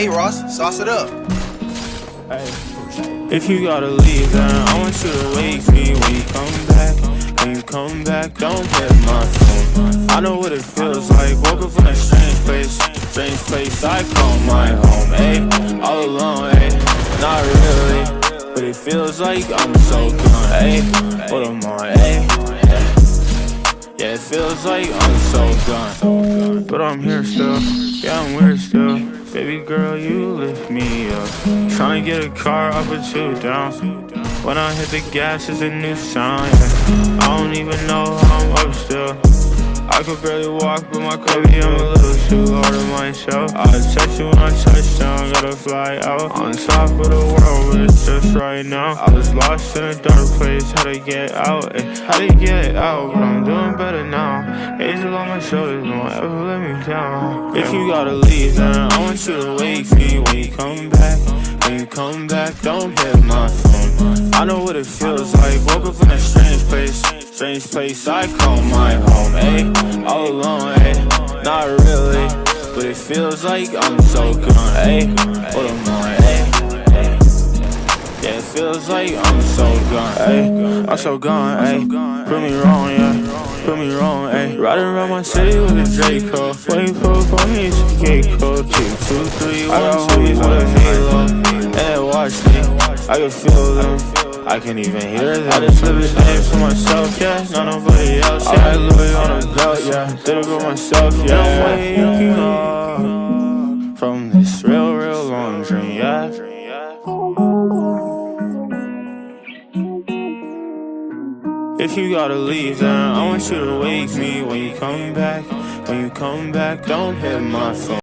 Hey Ross, sauce it up. Hey. If you gotta leave, then I want you to wake me when you come back. When you come back, don't hit my phone. I know what it feels like. Woke up in a strange place I call my home. Ayy, all alone, ayy, not really, but it feels like I'm so gone. Ayy, what am I? Ayy, yeah, it feels like I'm so gone, but I'm here still. Yeah, I'm weird still. Baby girl, you lift me up. Tryna get a car up or two down. When I hit the gas, it's a new sound, yeah. I don't even know how I'm up still. I could barely walk, but my baby, I'm a little too hard on myself. I'll text you when I touch down, gotta fly out on top of the world, but it's just right now. I was lost in a dark place, had to get out, had to get out, but I'm doing better now. Angel on my shoulders, won't ever let me down. If you gotta leave, then I want you to wake me when you come back. When you come back, don't hit my phone. I know what it feels like. Woke up in a strange place I call my home. Ayy, all alone, ayy, not really, but it feels like I'm so gone. Ayy, what am I? Ayy, yeah, it feels like I'm so gone. Ayy, I'm so gone. Ayy, prove me wrong, yeah, prove me wrong. Ayy, riding around my city with a Draco. When you pull up on me, it's a gate code. 2, 2, 3, 1, I got homies with a halo, and they watch me. I can feel them. I can't even hear them. I just live a day for myself, yeah, not nobody else, yeah. I live on a belt, yeah, did it for myself, yeah. I'm waking up from this real long dream, yeah. If you gotta leave, then I want you to wake me when you come back. When you come back, don't hit my phone.